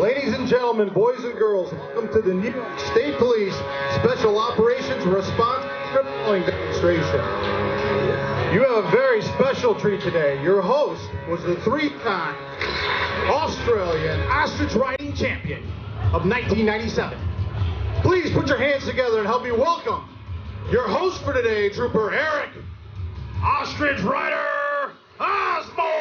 Ladies and gentlemen, boys and girls, welcome to the New York State Police Special Operations Response Criminal Demonstration. You have a very special treat today. Your host was the three-time Australian ostrich riding champion of 1997. Please put your hands together and help me welcome your host for today, Trooper Eric Ostrich Rider Osborne.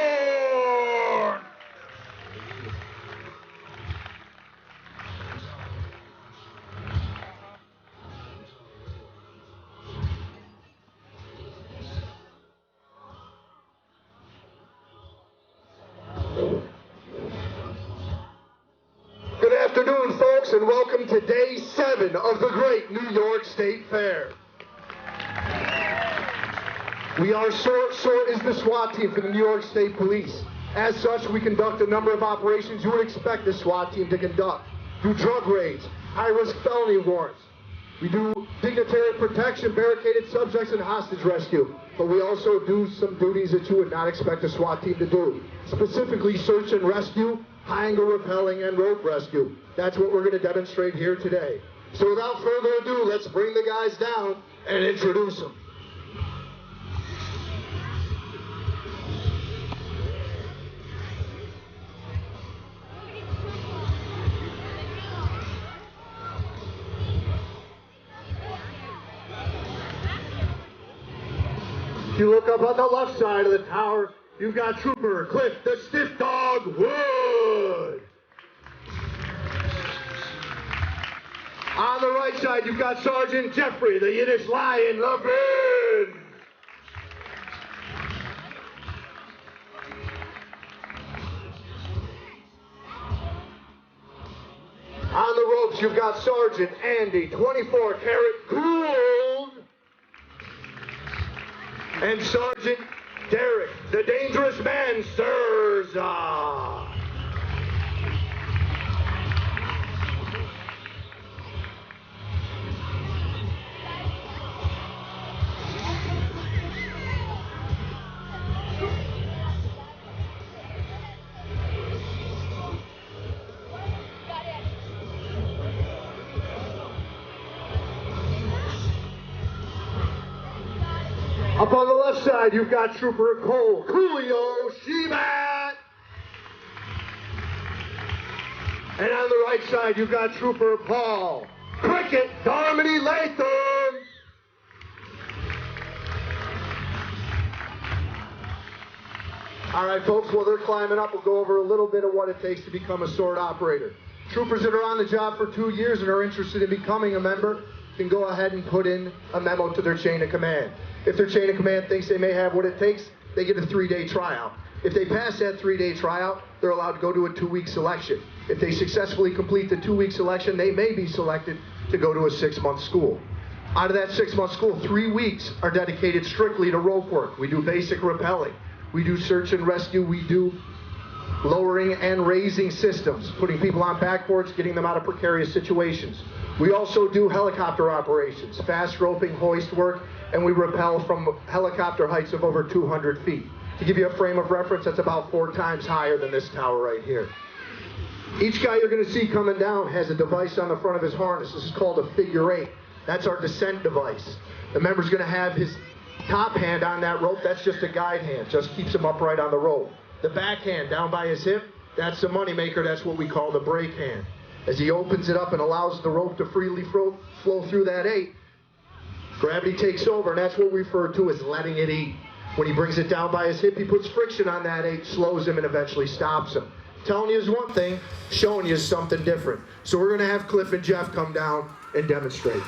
Good afternoon, folks, and welcome to Day 7 of the Great New York State Fair. We are SORT. SORT is the SWAT team for the New York State Police. As such, we conduct a number of operations you would expect the SWAT team to conduct. Do drug raids, high-risk felony warrants. We do dignitary protection, barricaded subjects, and hostage rescue. But we also do some duties that you would not expect a SWAT team to do. Specifically, search and rescue, high-angle rappelling, and rope rescue. That's what we're going to demonstrate here today. So without further ado, let's bring the guys down and introduce them. If you look up on the left side of the tower, you've got Trooper Cliff the Stiff Dog Wood. On the right side, you've got Sergeant Jeffrey the Yiddish Lion Levin. On the ropes, you've got Sergeant Andy 24 Karat Gould. And Sergeant Derek, the Dangerous Man, Sturza. Up on the left side, you've got Trooper Cole Coolio Shebat. And on the right side, you've got Trooper Paul Cricket Darmody Latham. All right, folks, while they're climbing up, we'll go over a little bit of what it takes to become a SORT operator. Troopers that are on the job for 2 years and are interested in becoming a member can go ahead and put in a memo to their chain of command. If their chain of command thinks they may have what it takes, they get a 3-day tryout. If they pass that 3-day tryout, they're allowed to go to a 2-week selection. If they successfully complete the 2-week selection, they may be selected to go to a 6-month school. Out of that 6-month school, 3 weeks are dedicated strictly to rope work. We do basic rappelling. We do search and rescue. We do lowering and raising systems, putting people on backboards, getting them out of precarious situations. We also do helicopter operations, fast roping, hoist work, and we rappel from helicopter heights of over 200 feet. To give you a frame of reference, that's about 4 times higher than this tower right here. Each guy you're going to see coming down has a device on the front of his harness. This is called a figure 8. That's our descent device. The member's going to have his top hand on that rope. That's just a guide hand, just keeps him upright on the rope. The back hand down by his hip, that's the money maker. That's what we call the brake hand. As he opens it up and allows the rope to freely flow through that 8, gravity takes over, and that's what we refer to as letting it eat. When he brings it down by his hip, he puts friction on that 8, slows him, and eventually stops him. Telling you is one thing, showing you is something different. So we're going to have Cliff and Jeff come down and demonstrate.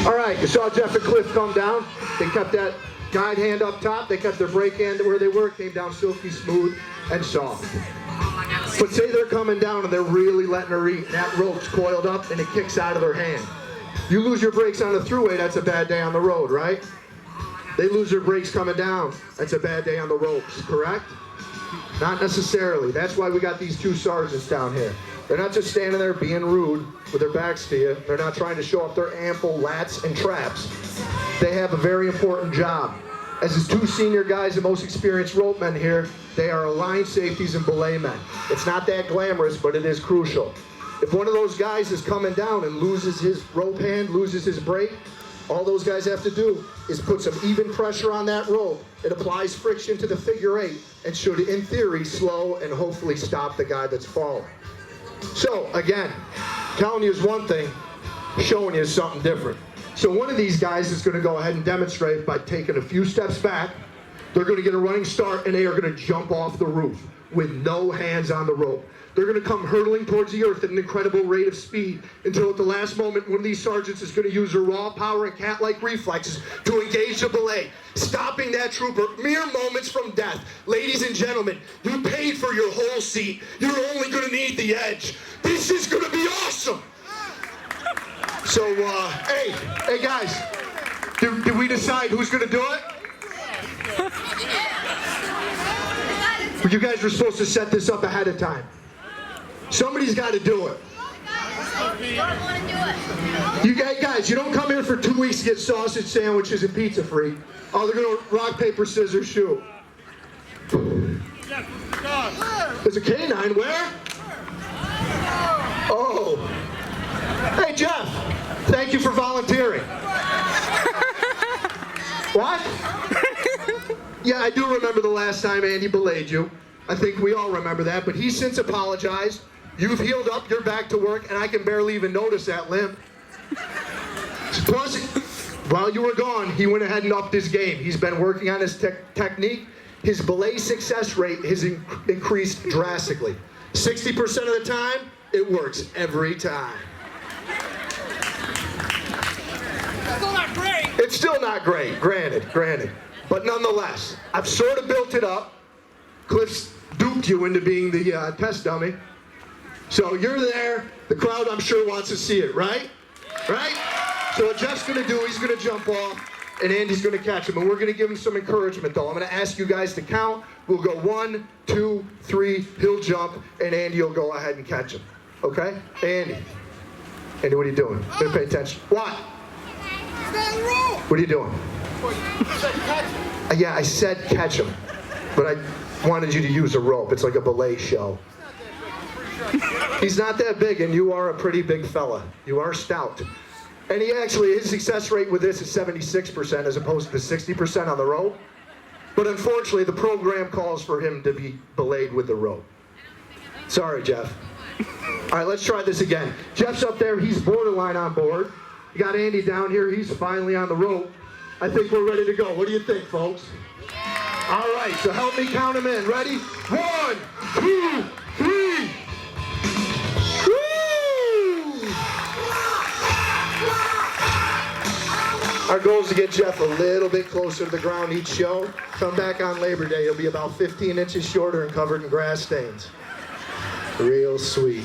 All right, you saw Jeff and Cliff come down. They kept that guide hand up top. They kept their brake hand where they were. Came down silky smooth and soft. But say they're coming down and they're really letting her eat. That rope's coiled up and it kicks out of their hand. You lose your brakes on the thruway, that's a bad day on the road, right? They lose their brakes coming down, that's a bad day on the ropes, correct? Not necessarily. That's why we got these two sergeants down here. They're not just standing there being rude with their backs to you. They're not trying to show off their ample lats and traps. They have a very important job. As his two senior guys, the most experienced rope men here, they are line safeties and belay men. It's not that glamorous, but it is crucial. If one of those guys is coming down and loses his rope hand, loses his break, all those guys have to do is put some even pressure on that rope. It applies friction to the figure eight and should, in theory, slow and hopefully stop the guy that's falling. So, again, telling you is one thing, showing you is something different. So one of these guys is going to go ahead and demonstrate by taking a few steps back. They're going to get a running start, and they are going to jump off the roof with no hands on the rope. They're going to come hurtling towards the earth at an incredible rate of speed until at the last moment one of these sergeants is going to use her raw power and cat-like reflexes to engage the belay, stopping that trooper mere moments from death. Ladies and gentlemen, you paid for your whole seat. You're only going to need the edge. This is going to be awesome. So, hey guys, did we decide who's going to do it? You guys were supposed to set this up ahead of time. Somebody's got to do it. You guys, you don't come here for 2 weeks to get sausage sandwiches and pizza free. Oh, they're going to rock, paper, scissors, shoot. There's a canine. Where? Oh. Hey, Jeff. Thank you for volunteering. What? Yeah, I do remember the last time Andy belayed you. I think we all remember that, but he's since apologized. You've healed up, you're back to work, and I can barely even notice that limp. Plus, while you were gone, he went ahead and upped his game. He's been working on his technique. His belay success rate has increased drastically. 60% of the time, it works every time. Still not great. It's still not great, granted. But nonetheless, I've sort of built it up. Cliff's duped you into being the test dummy. So you're there. The crowd, I'm sure, wants to see it, right? Right? So what Jeff's going to do, he's going to jump off, and Andy's going to catch him. And we're going to give him some encouragement, though. I'm going to ask you guys to count. We'll go 1, 2, 3. He'll jump, and Andy will go ahead and catch him. Okay? Andy, what are you doing? Better pay attention. What? What are you doing? Yeah, I said catch him, but I wanted you to use a rope. It's like a belay show. He's not that big, and you are a pretty big fella. You are stout. And his success rate with this is 76% as opposed to the 60% on the rope. But unfortunately, the program calls for him to be belayed with the rope. Sorry, Jeff. All right, let's try this again. Jeff's up there. He's borderline on board. You got Andy down here. He's finally on the rope. I think we're ready to go. What do you think, folks? All right, so help me count them in. Ready? 1, 2, 3. Woo! Our goal is to get Jeff a little bit closer to the ground each show. Come back on Labor Day. He'll be about 15 inches shorter and covered in grass stains. Real sweet.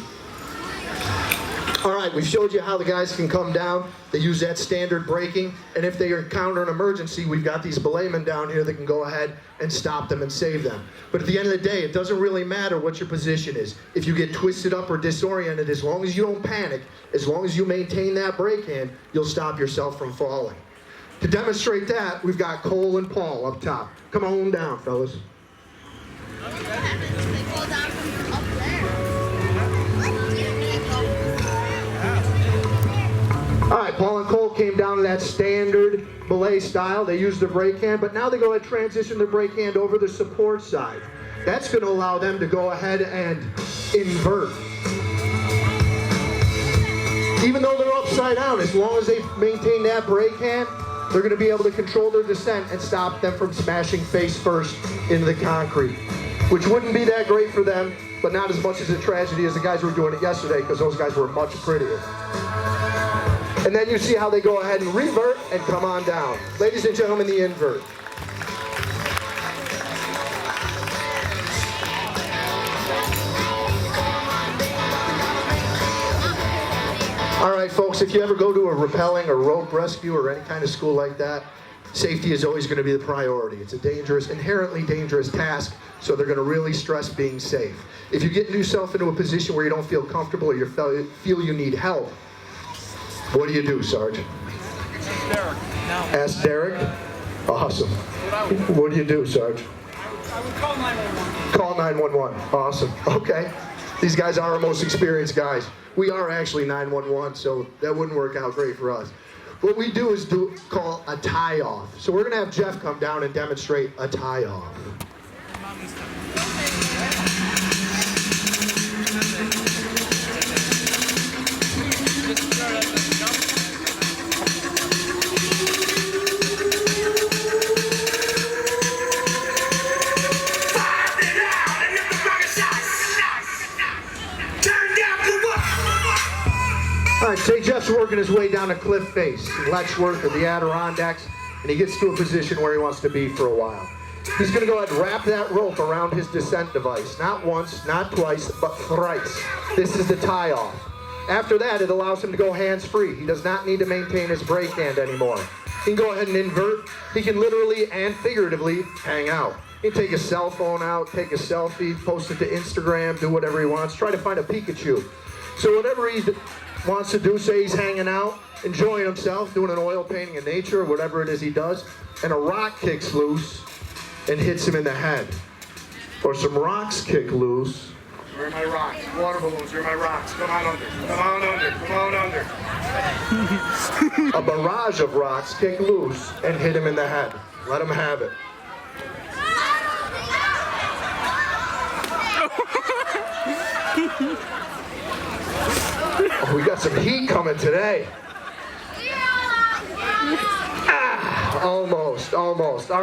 All right, we showed you how the guys can come down. They use that standard braking, and if they encounter an emergency, we've got these belaymen down here that can go ahead and stop them and save them. But at the end of the day, it doesn't really matter what your position is. If you get twisted up or disoriented, as long as you don't panic, as long as you maintain that brake hand, you'll stop yourself from falling. To demonstrate that, we've got Cole and Paul up top. Come on down, fellas. All right, Paul and Cole came down to that standard belay style. They used the brake hand, but now they go ahead and transition the brake hand over the support side. That's going to allow them to go ahead and invert. Even though they're upside down, as long as they maintain that brake hand, they're going to be able to control their descent and stop them from smashing face first into the concrete, which wouldn't be that great for them, but not as much as a tragedy as the guys who were doing it yesterday, because those guys were much prettier. And then you see how they go ahead and revert and come on down. Ladies and gentlemen, the invert. All right, folks, if you ever go to a rappelling or rope rescue or any kind of school like that, Safety is always going to be the priority. It's a dangerous, inherently dangerous task, so they're going to really stress being safe. If you get yourself into a position where you don't feel comfortable or you feel you need help, what do you do, Sergeant? Derek. No. Ask Derek? Awesome. What do you do, Sarge? I would call 911. Call 911. Awesome. Okay. These guys are our most experienced guys. We are actually 911, so that wouldn't work out great for us. What we do is call a tie-off. So we're going to have Jeff come down and demonstrate a tie-off. All right, say Jeff's working his way down a cliff face, Letchworth or the Adirondacks, and he gets to a position where he wants to be for a while. He's going to go ahead and wrap that rope around his descent device. Not once, not twice, but thrice. This is the tie-off. After that, it allows him to go hands-free. He does not need to maintain his brake hand anymore. He can go ahead and invert. He can literally and figuratively hang out. He can take his cell phone out, take a selfie, post it to Instagram, do whatever he wants, try to find a Pikachu. So whatever he wants to do, say he's hanging out, enjoying himself, doing an oil painting in nature, or whatever it is he does, and a rock kicks loose and hits him in the head. Or some rocks kick loose. Where are my rocks? Water balloons, where are my rocks? Come on under, come on under, come on under. A barrage of rocks kick loose and hit him in the head. Let him have it. Oh, we got some heat coming today. Ah, almost. All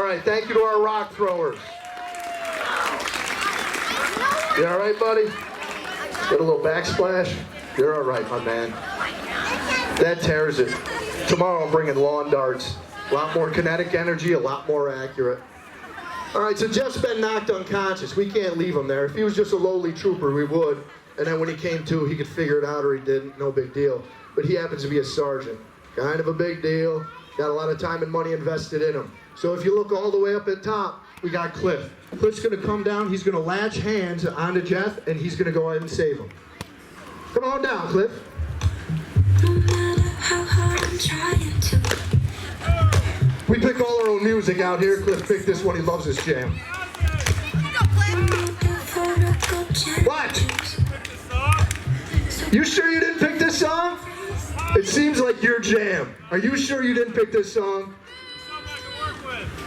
right, thank you to our rock throwers. You all right, buddy? Get a little backsplash? You're all right, my man. That tears it. Tomorrow I'm bringing lawn darts. A lot more kinetic energy, a lot more accurate. All right, so Jeff's been knocked unconscious. We can't leave him there. If he was just a lowly trooper, we would. And then when he came to, he could figure it out or he didn't. No big deal. But he happens to be a sergeant. Kind of a big deal. Got a lot of time and money invested in him. So if you look all the way up at top, we got Cliff. Cliff's going to come down. He's going to latch hands onto Jeff, and he's going to go ahead and save him. Come on down, Cliff. No matter how hard I'm trying to. We pick all our own music out here. Cliff picked this one. He loves this jam. What? You sure you didn't pick this song? It seems like your jam. Are you sure you didn't pick this song?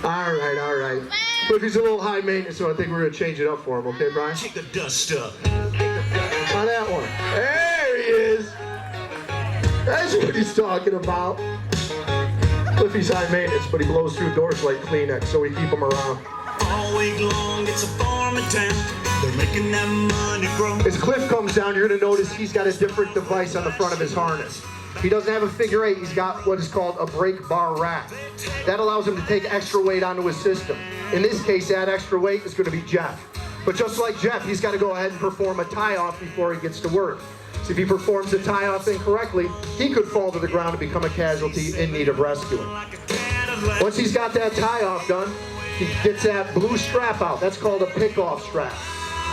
All right. But he's a little high maintenance, so I think we're going to change it up for him. Okay, Brian? Kick the dust up. On that one. There he is. That's what he's talking about. Cliffy's high maintenance, but he blows through doors like Kleenex, so we keep him around. All week long, it's a farming town. They're making that money grow. As Cliff comes down, you're going to notice he's got a different device on the front of his harness. He doesn't have a figure eight. He's got what is called a brake bar rack. That allows him to take extra weight onto his system. In this case, that extra weight is going to be Jeff. But just like Jeff, he's got to go ahead and perform a tie-off before he gets to work. So if he performs the tie-off incorrectly, he could fall to the ground and become a casualty in need of rescuing. Once he's got that tie-off done, he gets that blue strap out. That's called a pick-off strap.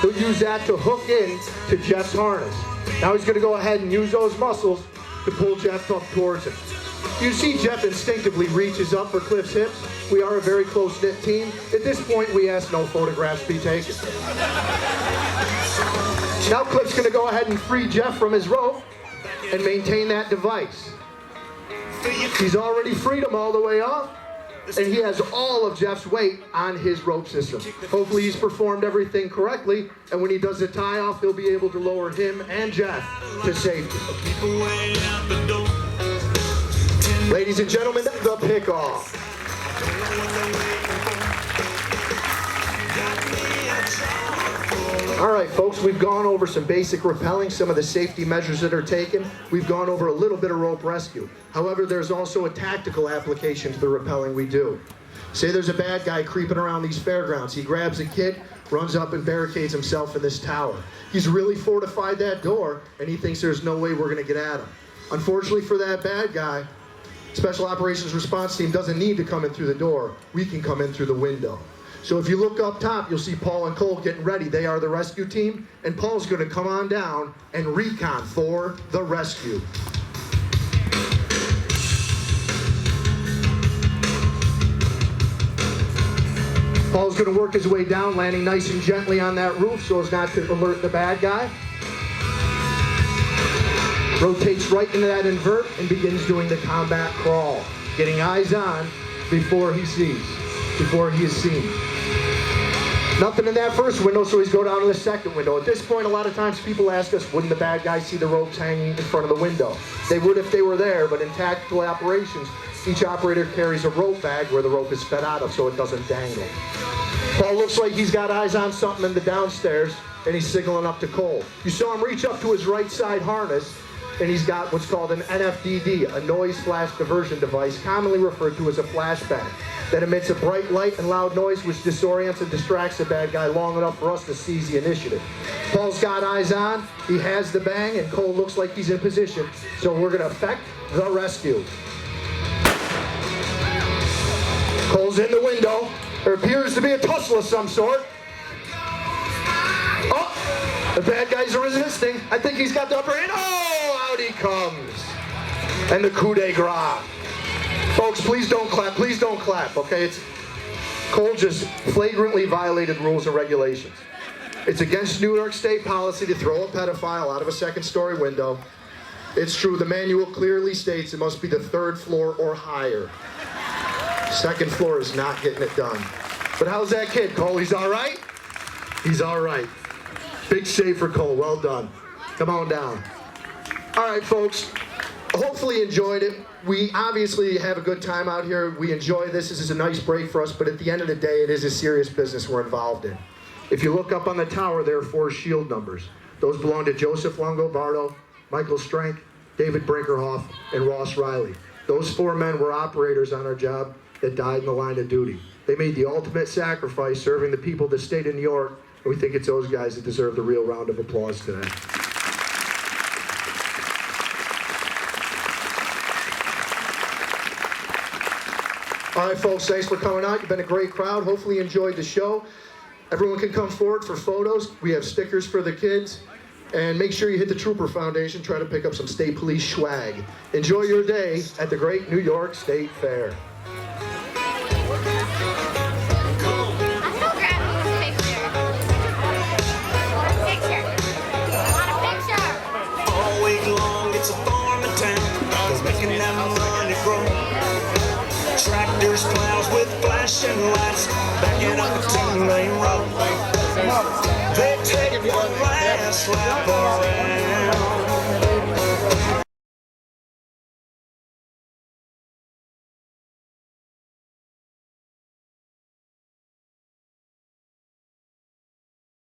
He'll use that to hook in to Jeff's harness. Now he's going to go ahead and use those muscles to pull Jeff up towards him. You see Jeff instinctively reaches up for Cliff's hips. We are a very close-knit team. At this point, we ask no photographs be taken. Now Cliff's going to go ahead and free Jeff from his rope and maintain that device. He's already freed him all the way off, and he has all of Jeff's weight on his rope system. Hopefully he's performed everything correctly, and when he does the tie-off, he'll be able to lower him and Jeff to safety. Ladies and gentlemen, the pick-off. All right, folks, we've gone over some basic rappelling, some of the safety measures that are taken. We've gone over a little bit of rope rescue. However, there's also a tactical application to the rappelling we do. Say there's a bad guy creeping around these fairgrounds. He grabs a kid, runs up and barricades himself in this tower. He's really fortified that door, and he thinks there's no way we're going to get at him. Unfortunately for that bad guy, Special Operations Response Team doesn't need to come in through the door. We can come in through the window. So if you look up top, you'll see Paul and Cole getting ready. They are the rescue team, and Paul's going to come on down and recon for the rescue. Paul's going to work his way down, landing nice and gently on that roof so as not to alert the bad guy. Rotates right into that invert and begins doing the combat crawl, getting eyes on before he is seen. Nothing in that first window, so he's go down to the second window. At this point, a lot of times people ask us, wouldn't the bad guys see the ropes hanging in front of the window? They would if they were there, but in tactical operations, each operator carries a rope bag where the rope is fed out of so it doesn't dangle. Paul looks like he's got eyes on something in the downstairs, and he's signaling up to Cole. You saw him reach up to his right side harness, and he's got what's called an NFDD, a noise flash diversion device, commonly referred to as a flashbang, that emits a bright light and loud noise which disorients and distracts the bad guy long enough for us to seize the initiative. Paul's got eyes on, he has the bang, and Cole looks like he's in position, so we're going to effect the rescue. Cole's in the window. There appears to be a tussle of some sort. Oh, the bad guys are resisting. I think he's got the upper hand. Oh, out he comes. And the coup de grace. Folks, please don't clap. Please don't clap, okay? Cole just flagrantly violated rules and regulations. It's against New York State policy to throw a pedophile out of a second-story window. It's true. The manual clearly states it must be the third floor or higher. Second floor is not getting it done. But how's that kid, Cole? He's all right? He's all right. Big save for Cole. Well done. Come on down. All right, folks. Hopefully you enjoyed it. We obviously have a good time out here. We enjoy this. This is a nice break for us. But at the end of the day, it is a serious business we're involved in. If you look up on the tower, there are 4 shield numbers. Those belong to Joseph Longobardo, Michael Strank, David Brinkerhoff, and Ross Riley. Those 4 men were operators on our job that died in the line of duty. They made the ultimate sacrifice serving the people of the state of New York, and we think it's those guys that deserve the real round of applause today. All right, folks, thanks for coming out. You've been a great crowd. Hopefully you enjoyed the show. Everyone can come forward for photos. We have stickers for the kids. And make sure you hit the Trooper Foundation. Try to pick up some state police swag. Enjoy your day at the Great New York State Fair. All week long, it's a farm in town. They're making that money grow. Tractors, plows with flashing lights, backing up a 2-lane road. They take one last lap around.